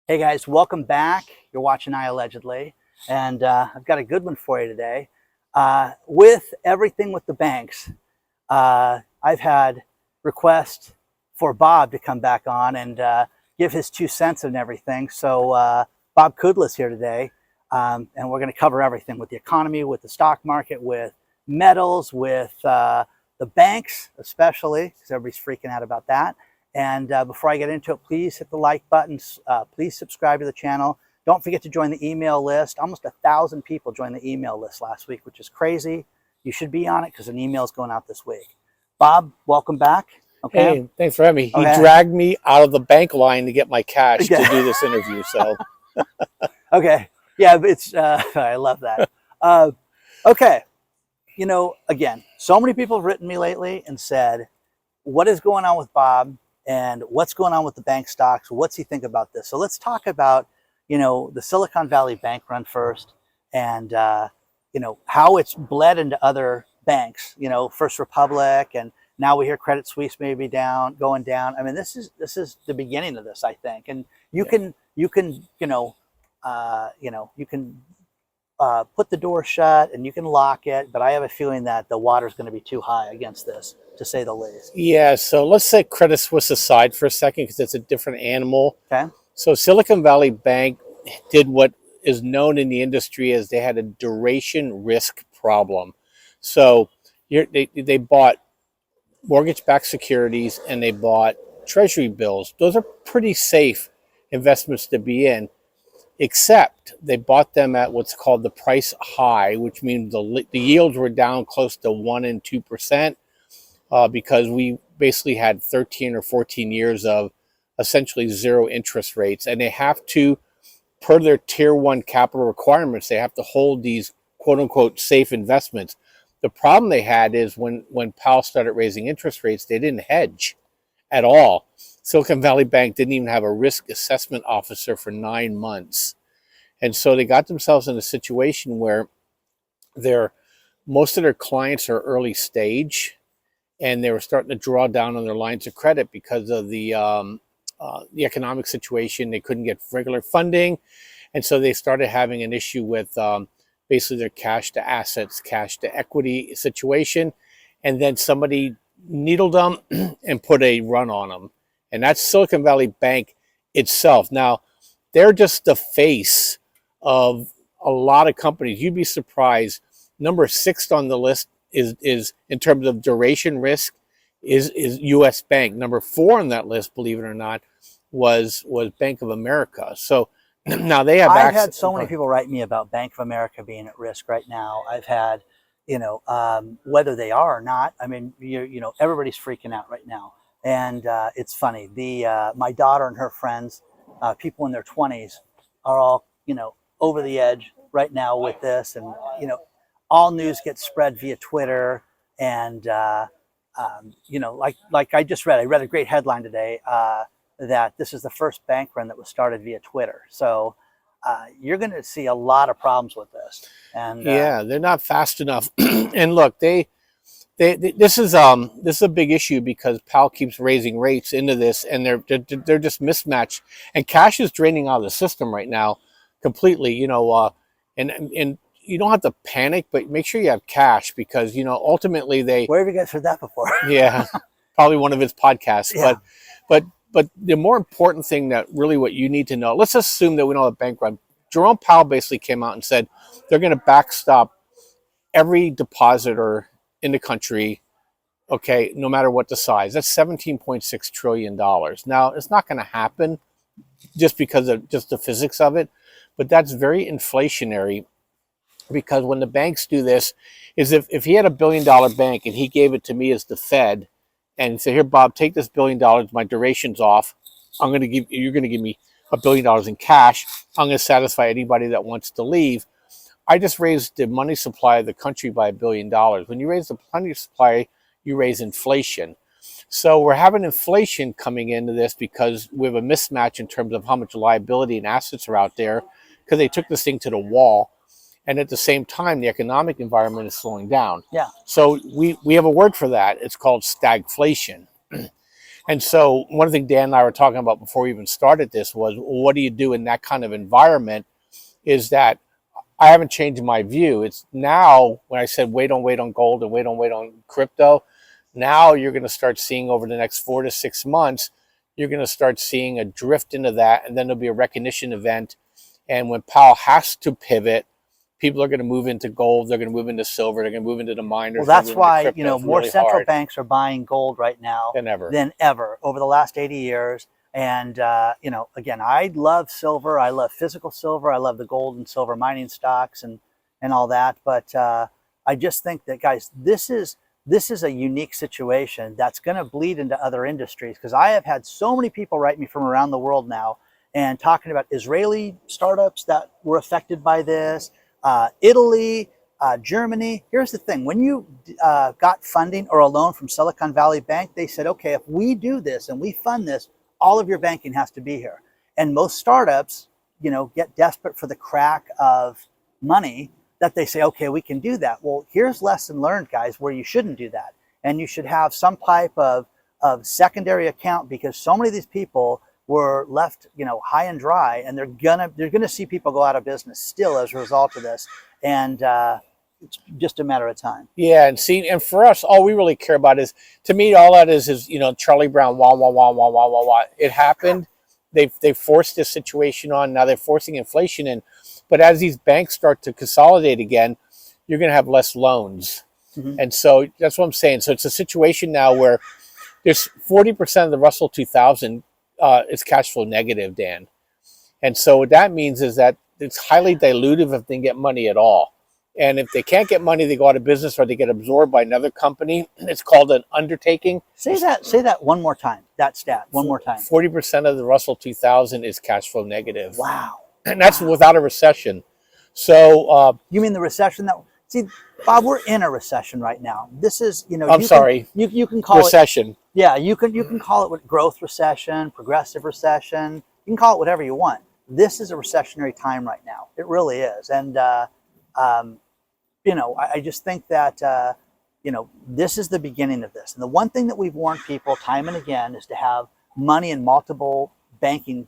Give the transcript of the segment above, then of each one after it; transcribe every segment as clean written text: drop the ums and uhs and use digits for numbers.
Hey guys, welcome back. You're watching iAllegedly, and I've got a good one for you today. With everything with the banks, I've had requests for Bob to come back on and give his 2 cents and everything. So Bob Kudla is here today, and we're going to cover everything with the economy, with the stock market, with metals, with the banks especially, because everybody's freaking out about that. And before I get into it, please hit the like button. Please subscribe to the channel. Don't forget to join the email list. Almost 1,000 people joined the email list last week, which is crazy. You should be on it because an email is going out this week. Bob, welcome back. Okay. Hey, thanks for having me. Okay. He dragged me out of the bank line to get my cash to do this interview. So, okay, yeah, it's I love that. Okay, you know, again, so many people have written me lately and said, "What is going on with Bob? And what's going on with the bank stocks? What's he think about this?" So let's talk about, you know, the Silicon Valley bank run first, and you know, how it's bled into other banks. You know, First Republic, and now we hear Credit Suisse may be going down. I mean, this is the beginning of this, I think. And you can you can put the door shut and you can lock it, but I have a feeling that the water's going to be too high against this, to say the least. Yeah, so let's set Credit Suisse aside for a second because it's a different animal. Okay. So Silicon Valley Bank did what is known in the industry as they had a duration risk problem. So they bought mortgage-backed securities and they bought treasury bills. Those are pretty safe investments to be in, except they bought them at what's called the price high, which means the yields were down close to 1% and 2%. Because we basically had 13 or 14 years of essentially zero interest rates. And they have to, per their tier 1 capital requirements, they have to hold these quote unquote safe investments. The problem they had is when Powell started raising interest rates, they didn't hedge at all. Silicon Valley Bank didn't even have a risk assessment officer for 9 months. And so they got themselves in a situation where most of their clients are early stage, and they were starting to draw down on their lines of credit because of the economic situation. They couldn't get regular funding, and so they started having an issue with basically their cash to assets, cash to equity situation, and then somebody needled them and put a run on them, and that's Silicon Valley Bank itself. Now, they're just the face of a lot of companies. You'd be surprised. Number 6 on the list is in terms of duration risk is U.S. Bank. Number 4 on that list, believe it or not, was Bank of America. So now they have I've had so many people write me about Bank of America being at risk right now. I've had, you know, whether they are or not. I mean, you know, everybody's freaking out right now, and it's funny. My daughter and her friends, people in their 20s, are all, you know, over the edge right now with this, and you know, all news gets spread via Twitter, and you know, like I read a great headline today that this is the first bank run that was started via Twitter. So you're going to see a lot of problems with this. And yeah, they're not fast enough. And look, this is a big issue because Powell keeps raising rates into this, and they're just mismatched, and cash is draining out of the system right now completely. You know, and you don't have to panic, but make sure you have cash because, you know, ultimately Where have you guys heard that before? Yeah, probably one of his podcasts. Yeah. But the more important thing that really what you need to know, let's assume that we don't have a bank run. Jerome Powell basically came out and said they're going to backstop every depositor in the country, okay, no matter what the size. That's $17.6 trillion. Now, it's not going to happen just because of just the physics of it, but that's very inflationary. Because when the banks do this, is if he had $1 billion bank and he gave it to me as the Fed and said, "Here, Bob, take this $1 billion, my duration's off. You're going to give me $1 billion in cash. I'm going to satisfy anybody that wants to leave." I just raised the money supply of the country by $1 billion. When you raise the money supply, you raise inflation. So we're having inflation coming into this because we have a mismatch in terms of how much liability and assets are out there because they took this thing to the wall. And at the same time, the economic environment is slowing down. Yeah. So we have a word for that. It's called stagflation. And so one thing Dan and I were talking about before we even started this was, well, what do you do in that kind of environment? Is that I haven't changed my view. It's now when I said wait on gold and wait on crypto. Now you're going to start seeing over the next 4 to 6 months, you're going to start seeing a drift into that, and then there'll be a recognition event. And when Powell has to pivot, people are going to move into gold. They're going to move into silver. They're going to move into the miners. Well, that's why more really central banks are buying gold right now than ever over the last 80 years. And again, I love silver. I love physical silver. I love the gold and silver mining stocks and all that. But I just think that, guys, this is a unique situation that's going to bleed into other industries, because I have had so many people write me from around the world now and talking about Israeli startups that were affected by this, Italy, Germany. Here's the thing. When you got funding or a loan from Silicon Valley Bank, they said, okay, if we do this and we fund this, all of your banking has to be here. And most startups, get desperate for the crack of money that they say, okay, we can do that. Well, here's lesson learned, guys, where you shouldn't do that. And you should have some type of secondary account, because so many of these people were left, high and dry, and they're gonna see people go out of business still as a result of this. And it's just a matter of time. Yeah, and for us, all we really care about is, to me, all that is Charlie Brown, wah wah wah wah wah wah wah. It happened. They forced this situation on. Now they're forcing inflation in. But as these banks start to consolidate again, you're going to have less loans. Mm-hmm. And so that's what I'm saying. So it's a situation now where there's 40% of the Russell 2000 is cash flow negative, Dan. And so what that means is that it's highly dilutive if they get money at all. And if they can't get money, they go out of business or they get absorbed by another company. It's called an undertaking. Say that one more time, that stat, one more time. 40% of the Russell 2000 is cash flow negative. Wow. And that's without a recession. So you mean the recession see, Bob, we're in a recession right now. This is, you can call recession. It, yeah, you can call it growth recession, progressive recession. You can call it whatever you want. This is a recessionary time right now. It really is. And I just think that this is the beginning of this. And the one thing that we've warned people time and again is to have money in multiple banking,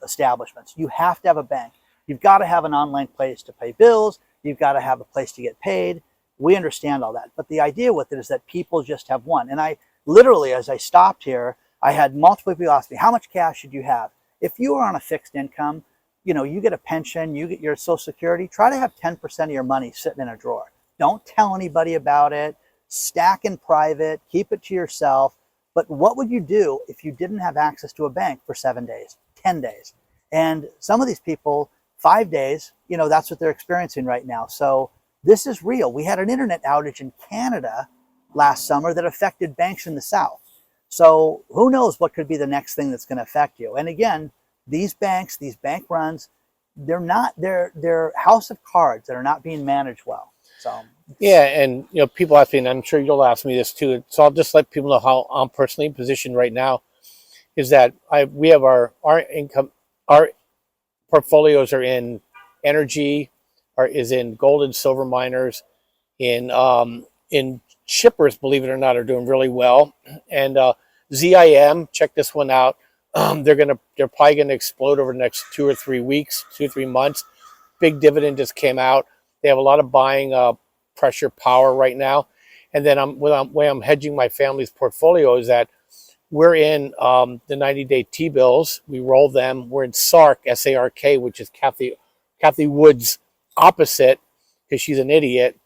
establishments. You have to have a bank. You've got to have an online place to pay bills. You've got to have a place to get paid. We understand all that. But the idea with it is that people just have one. And I literally, as I stopped here, I had multiple people ask me, how much cash should you have? If you are on a fixed income, you get a pension, you get your Social Security, try to have 10% of your money sitting in a drawer. Don't tell anybody about it. Stack in private, keep it to yourself. But what would you do if you didn't have access to a bank for 7 days, 10 days? And some of these people, 5 days, that's what they're experiencing right now. So this is real. We had an internet outage in Canada last summer that affected banks in the South. So who knows what could be the next thing that's going to affect you. And again, these banks, these bank runs, they're house of cards that are not being managed well. So yeah, and people ask me, and I'm sure you'll ask me this too. So I'll just let people know how I'm personally positioned right now. Is that we have our income, our portfolios are in energy, is in gold and silver miners, in shippers, believe it or not, are doing really well, and ZIM, check this one out. They're probably gonna explode over the next 2 or 3 weeks, 2 or 3 months. Big dividend just came out. They have a lot of buying pressure power right now. And then the way I'm hedging my family's portfolio is that we're in the 90-day T-bills. We roll them. We're in SARK, S-A-R-K, which is Kathy Wood's opposite, because she's an idiot.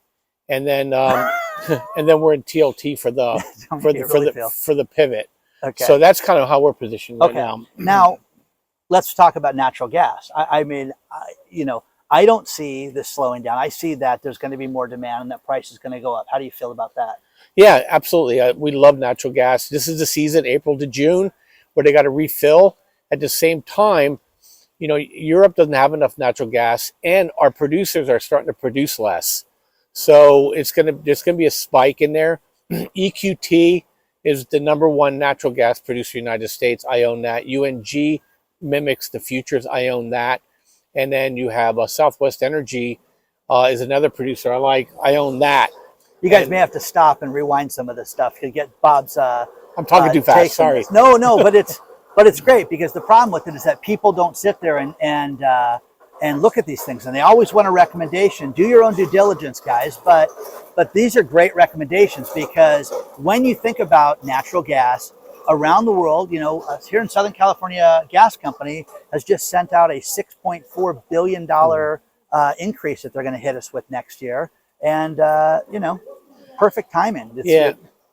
And then and then we're in TLT for the pivot. Okay. So that's kind of how we're positioned right now. Now, let's talk about natural gas. I mean, I don't see this slowing down. I see that there's going to be more demand and that price is going to go up. How do you feel about that? Yeah, absolutely. We love natural gas. This is the season, April to June, where they got to refill. At the same time, Europe doesn't have enough natural gas, and our producers are starting to produce less. So there's going to be a spike in there. EQT is the #1 natural gas producer in the United States. I own that. UNG mimics the futures. I own that. And then you have Southwest Energy is another producer I like. I own that. You guys may have to stop and rewind some of this stuff to get Bob's I'm talking too fast. Sorry. No, but it's great, because the problem with it is that people don't sit there and look at these things, and they always want a recommendation. Do your own due diligence, guys. But these are great recommendations, because when you think about natural gas around the world, here in Southern California Gas Company has just sent out a $6.4 billion increase that they're going to hit us with next year, and perfect timing.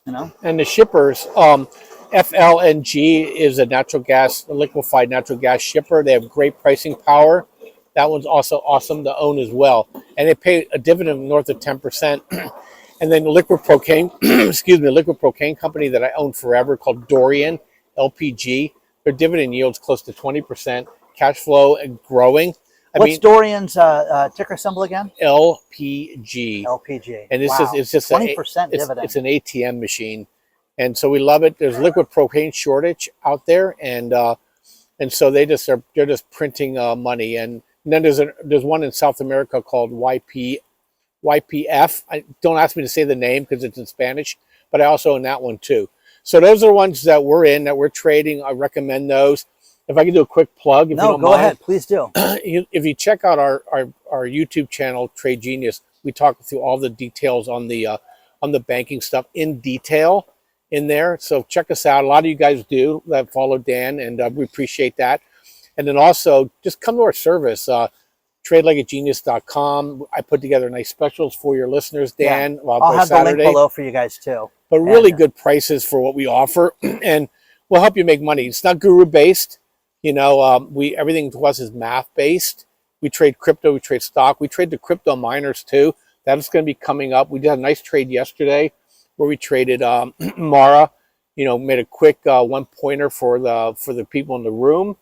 And the shippers, FLNG is a liquefied natural gas shipper. They have great pricing power. That one's also awesome to own as well. And they pay a dividend north of 10%. And then liquid propane, liquid propane company that I own forever called Dorian LPG. Their dividend yield's close to 20%. Cash flow and growing. What's Dorian's ticker symbol again? LPG. LPG. And it's just 20% dividend. It's an ATM machine, and so we love it. There's liquid propane shortage out there, and so they're just printing money. And then there's one in South America called YPF. Don't ask me to say the name because it's in Spanish, but I also own that one too. So those are the ones that we're trading. I recommend those. If I can do a quick plug, if you don't mind. Go ahead, please do. If you check out our YouTube channel, Trade Genius, we talk through all the details on the banking stuff in detail in there. So check us out. A lot of you guys do that follow Dan, and we appreciate that. And then also just come to our service, tradelikeagenius.com. I put together nice specials for your listeners, Dan. Yeah. I'll have Saturday. The link below for you guys too. But really good prices for what we offer, and we'll help you make money. It's not guru based. Everything to us is math based. We trade crypto, we trade stock, we trade the crypto miners too. That's going to be coming up. We did a nice trade yesterday where we traded Mara. Made a quick one pointer for the people in the room,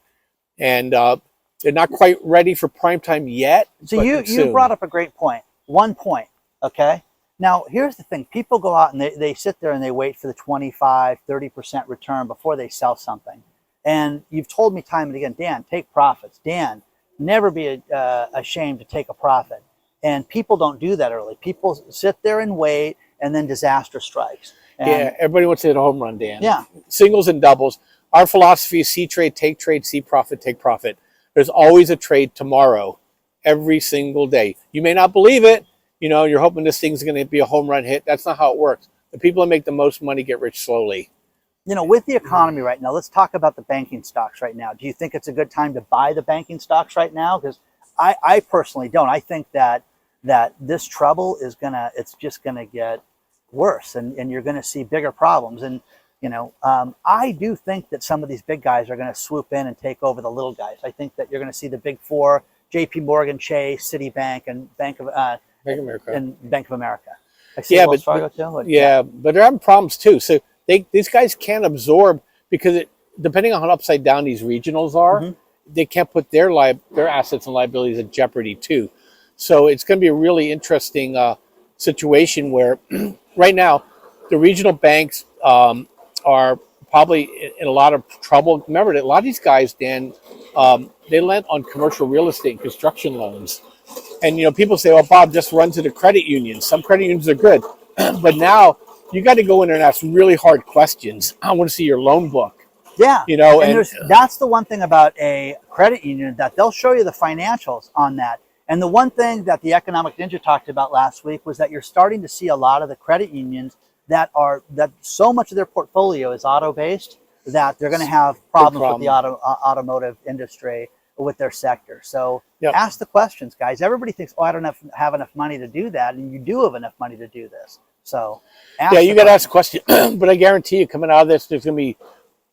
and they're not quite ready for prime time yet. So you brought up a great point. 1 point, okay. Now here's the thing: people go out and they sit there and they wait for the 25-30% return before they sell something. And you've told me time and again, Dan, take profits. Dan, never be ashamed to take a profit. And people don't do that early. People sit there and wait, and then disaster strikes. And everybody wants to hit a home run, Dan. Yeah. Singles and doubles. Our philosophy is see trade, see profit, take profit. There's always a trade tomorrow, every single day. You may not believe it. You're hoping this thing's going to be a home run hit. That's not how it works. The people that make the most money get rich slowly. With the economy right now, let's talk about the banking stocks right now. Do you think it's a good time to buy the banking stocks right now? Because I personally don't. I think that this trouble it's just gonna get worse, and you're gonna see bigger problems. And I do think that some of these big guys are gonna swoop in and take over the little guys. I think that you're gonna see the big four: J.P. Morgan, Chase, Citibank, and Bank of America. I see Wells Fargo too. But they're having problems too. So these guys can't absorb, because depending on how upside down these regionals are, they can't put their assets and liabilities at jeopardy too. So it's going to be a really interesting situation where right now the regional banks are probably in a lot of trouble. Remember that a lot of these guys, Dan, they lent on commercial real estate and construction loans. And people say, "Oh, Bob, just run to the credit unions." Some credit unions are good, but now you got to go in there and ask really hard questions. I want to see your loan book. Yeah, and that's the one thing about a credit union, that they'll show you the financials on that. And the one thing that the Economic Ninja talked about last week was that you're starting to see a lot of the credit unions that so much of their portfolio is auto-based that they're going to have problems with the automotive industry with their sector. So ask the questions, guys. Everybody thinks, "Oh, I don't have enough money to do that," and you do have enough money to do this. So you got to ask a question. But I guarantee you, coming out of this, there's going to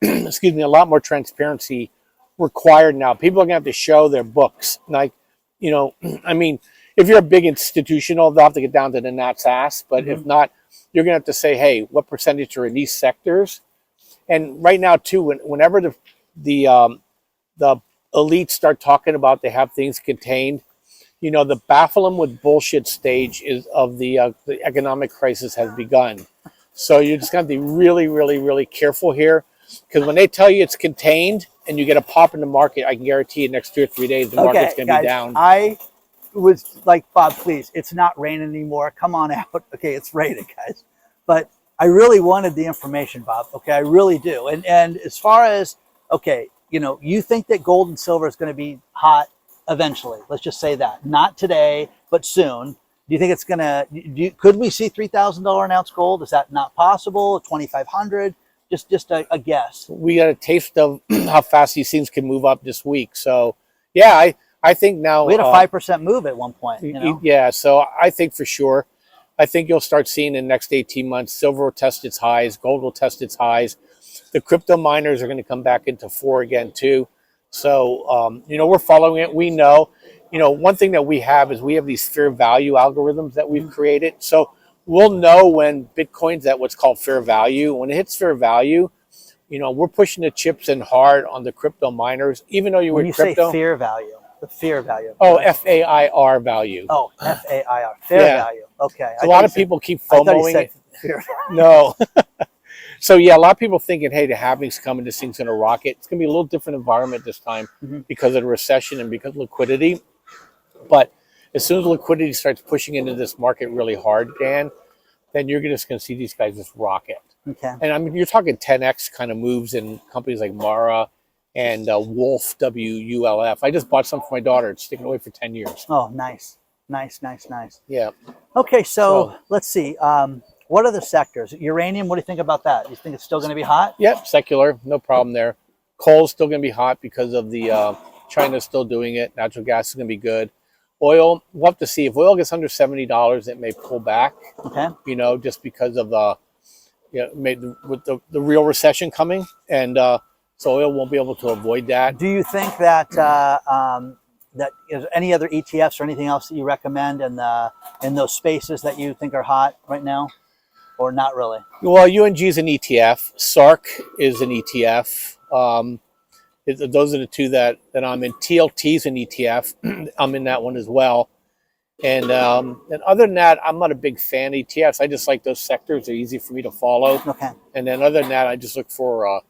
be, a lot more transparency required now. People are going to have to show their books. Like, if you're a big institutional, they'll have to get down to the gnat's ass. But if not, you're going to have to say, "Hey, what percentage are in these sectors?" And right now, too, whenever the elites start talking about they have things contained, the baffle them with bullshit stage of the economic crisis has begun. So you're just going to be really, really, really careful here, because when they tell you it's contained and you get a pop in the market, I can guarantee you next 2 or 3 days the market's going to be down. I was like, "Bob, please, it's not raining anymore. Come on out." Okay, it's raining, guys. But I really wanted the information, Bob. Okay, I really do. And as far as, okay, you know, you think that gold and silver is going to be hot eventually. Let's just say that. Not today, but soon. Do you think it's going to, could we see $3,000 an ounce gold? Is that not possible? 2,500? Just a guess. We got a taste of how fast these things can move up this week. So, yeah, I think now We had a 5% move at one point. You know? Yeah, so I think for sure. I think you'll start seeing in the next 18 months, silver will test its highs, gold will test its highs. The crypto miners are going to come back into fore again too. So, you know, we're following it. We know, you know, one thing that we have is we have these fair value algorithms that we've created. So we'll know when Bitcoin's at what's called fair value. When it hits fair value, you know, we're pushing the chips in hard on the crypto miners, even though When you crypto. say fair value, the fair value. Oh, FAIR value. Oh, FAIR, fair value. Okay. So a lot of people keep FOMOing it. Fair. No. So yeah, a lot of people thinking, hey, the halving's coming, this thing's going to rocket. It's going to be a little different environment this time because of the recession and because of liquidity. But as soon as liquidity starts pushing into this market really hard, Dan, then you're just going to see these guys just rocket. Okay. And I mean, you're talking 10x kind of moves in companies like Mara and Wolf, WULF. I just bought some for my daughter. It's sticking away for 10 years. Oh, nice. Nice, nice, nice. Yeah. Okay, so let's see. What are the sectors? Uranium, what do you think about that? You think it's still going to be hot? Yep, secular, no problem there. Coal's still going to be hot because of the China's still doing it. Natural gas is going to be good. Oil, we'll have to see. If oil gets under $70, it may pull back. Okay. You know, just because of with the real recession coming, and so oil won't be able to avoid that. Do you think that that is any other ETFs or anything else that you recommend in those spaces that you think are hot right now, or not really? Well, UNG is an ETF. SARK is an ETF. Those are the two that I'm in. TLT is an ETF. I'm in that one as well. And other than that, I'm not a big fan of ETFs. I just like those sectors. They're easy for me to follow. Okay. And then other than that, I just look for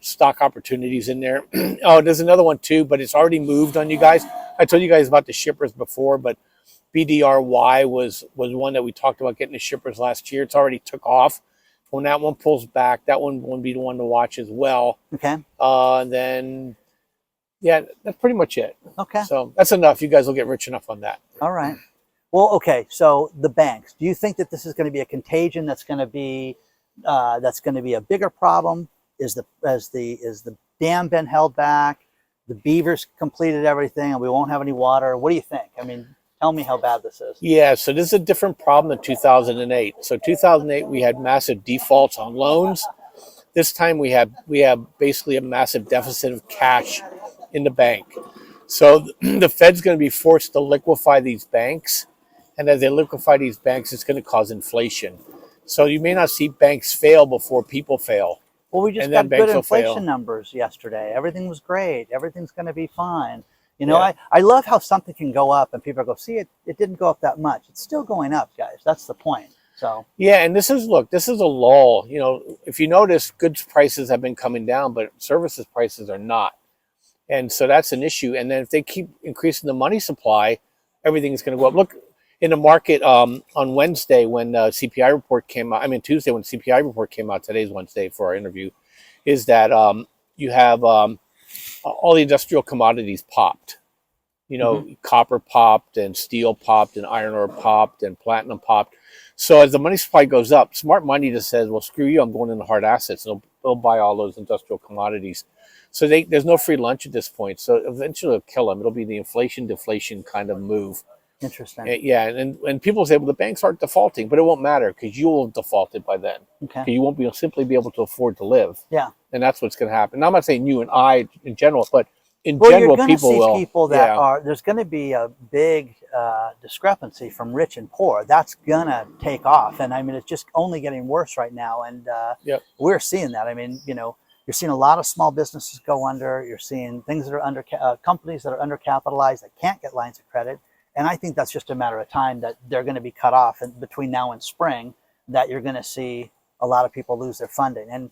stock opportunities in there. Oh, there's another one too, but it's already moved on you guys. I told you guys about the shippers before, but BDRY was one that we talked about getting the shippers last year. It's already took off. When that one pulls back, that one will be the one to watch as well. Okay. And then, yeah, that's pretty much it. Okay. So that's enough. You guys will get rich enough on that. All right. Well, okay. So the banks. Do you think that this is going to be a contagion that's going to be a bigger problem? Is the dam been held back? The beavers completed everything, and we won't have any water. What do you think? I mean, tell me how bad this is. Yeah, so this is a different problem than 2008. So 2008, we had massive defaults on loans. This time we have basically a massive deficit of cash in the bank. So the Fed's going to be forced to liquefy these banks. And as they liquefy these banks, it's going to cause inflation. So you may not see banks fail before people fail. Well, we just got good inflation numbers yesterday. Everything was great. Everything's going to be fine. You know, yeah. I love how something can go up and people go, see, it didn't go up that much. It's still going up, guys. That's the point. So yeah, and this is a lull. You know, if you notice, goods prices have been coming down, but services prices are not. And so that's an issue. And then if they keep increasing the money supply, everything's going to go up. Look, in the market on Wednesday when CPI report came out, Tuesday when CPI report came out, today's Wednesday for our interview, is that you have all the industrial commodities popped. You know, copper popped and steel popped and iron ore popped and platinum popped. So as the money supply goes up, smart money just says, well, screw you, I'm going into hard assets. And they'll buy all those industrial commodities. So there's no free lunch at this point. So eventually it'll kill them. It'll be the inflation-deflation kind of move. Interesting. Yeah, and people say, well, the banks aren't defaulting, but it won't matter because you will have defaulted by then. Okay. You won't simply be able to afford to live. Yeah. And that's what's going to happen. Now, I'm not saying you and I in general, but in general, people will. People that are, there's going to be a big discrepancy from rich and poor. That's going to take off. And I mean, it's just only getting worse right now. And we're seeing that. I mean, you know, you're seeing a lot of small businesses go under. You're seeing things that are companies that are undercapitalized that can't get lines of credit. And I think that's just a matter of time that they're going to be cut off. And between now and spring, that you're going to see a lot of people lose their funding. And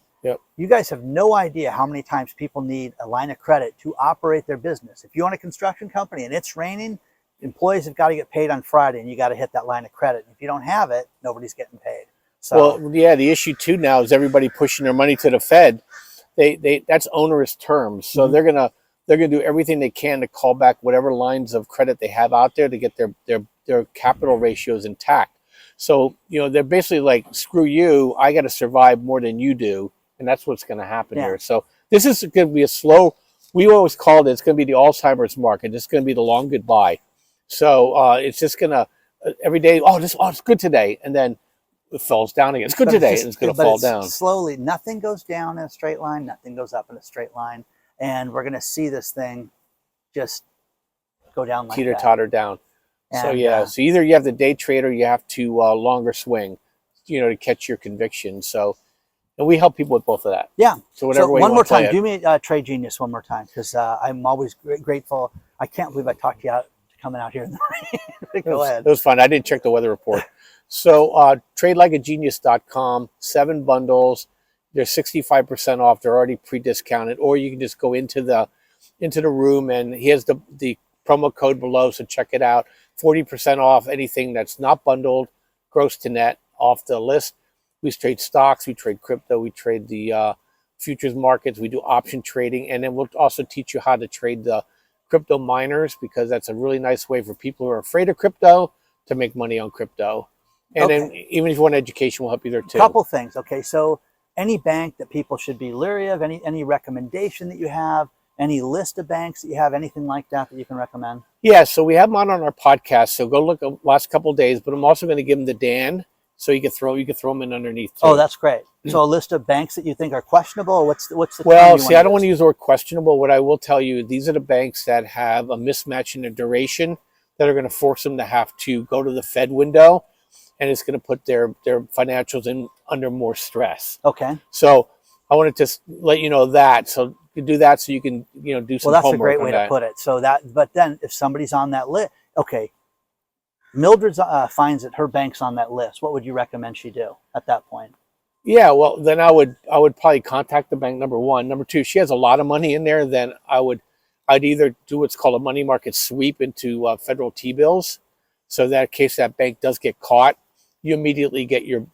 you guys have no idea how many times people need a line of credit to operate their business. If you own a construction company and it's raining, employees have got to get paid on Friday and you got to hit that line of credit. If you don't have it, nobody's getting paid. So Well, yeah, the issue too now is everybody pushing their money to the Fed. That's onerous terms, so Mhm. they're gonna do everything they can to call back whatever lines of credit they have out there to get their capital ratios intact. So they're basically like, screw you, I got to survive more than you do, and that's what's going to happen Yeah. here. So this is going to be a slow. We always called it's going to be the Alzheimer's market. It's going to be the long goodbye. So it's just going to every day. It's good today, and then it falls down again. It's good today, and it's going to fall down. Slowly. Nothing goes down in a straight line. Nothing goes up in a straight line. And we're going to see this thing just go down like Teeter that. totter down. So And, so either you have the day trade or you have to longer swing, to catch your conviction. So, and we help people with both of that. Yeah. So whatever way one you more want to play time, it. do me Trade Genius one more time, because I'm always grateful. I can't believe I talked you out to coming out here in the rain. Go ahead. It was fun. I didn't check the weather report. So tradelikeagenius.com, 7 bundles. They're 65% off. They're already pre-discounted, or you can just go into the room, and here's the promo code below. So check it out. 40% off anything that's not bundled, gross to net off the list. We trade stocks, we trade crypto, we trade the futures markets, we do option trading, and then we'll also teach you how to trade the crypto miners, because that's a really nice way for people who are afraid of crypto to make money on crypto. And then even if you want education, we'll help you there too. Couple things. Okay, so any bank that people should be leery of, any recommendation that you have, any list of banks that you have, anything like that you can recommend? Yeah, so we have them on our podcast. So go look the last couple of days. But I'm also going to give them to Dan, so you can throw them in underneath too. Oh, that's great. So a list of banks that you think are questionable, or what's the well? See, I don't want to use the word questionable. What I will tell you, these are the banks that have a mismatch in their duration that are going to force them to have to go to the Fed window, and it's going to put their financials in under more stress. Okay. So I wanted to just let you know that. So you do that so you can do some homework. Well, that's a great way to put it. So but then if somebody's on that list, okay, Mildred finds that her bank's on that list. What would you recommend she do at that point? Yeah, well, then I would probably contact the bank, number one. Number two, she has a lot of money in there. Then I'd either do what's called a money market sweep into federal T-bills, so that in case that bank does get caught, you immediately get your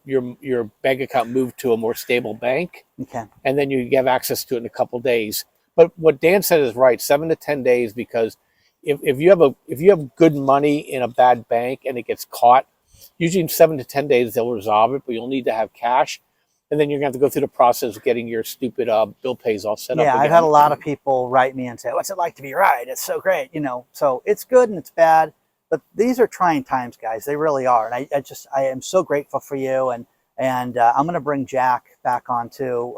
bank account moved to a more stable bank. Okay. And then you have access to it in a couple of days. But what Dan said is right, 7 to 10 days, because if you have good money in a bad bank and it gets caught, usually in 7 to 10 days they'll resolve it, but you'll need to have cash, and then you're gonna have to go through the process of getting your stupid bill pays all set up. Yeah, again. I've had a lot of people write me and say, "What's it like to be right? It's so great," So it's good and it's bad, but these are trying times, guys. They really are, and I am so grateful for you, and I'm going to bring Jack back on too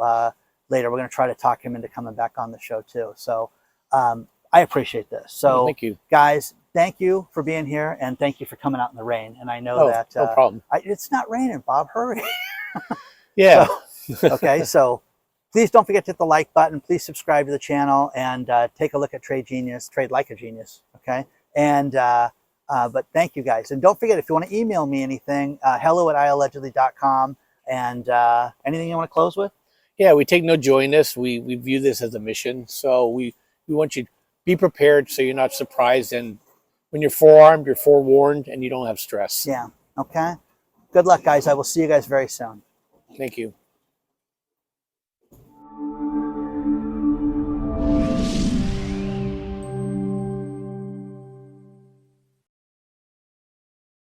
later. We're going to try to talk him into coming back on the show too. So I appreciate this. So thank you, guys. Thank you for being here, and thank you for coming out in the rain. And I know that no problem. It's not raining, Bob. Hurry. Yeah. Okay. So please don't forget to hit the like button. Please subscribe to the channel and take a look at Trade Genius, Trade Like a Genius. Okay. And but thank you guys. And don't forget, if you want to email me anything, hello@iallegedly.com. And anything you want to close with? Yeah, we take no joy in this. We view this as a mission. So we want you to be prepared so you're not surprised. And when you're forearmed, you're forewarned, and you don't have stress. Yeah. Okay. Good luck, guys. I will see you guys very soon. Thank you.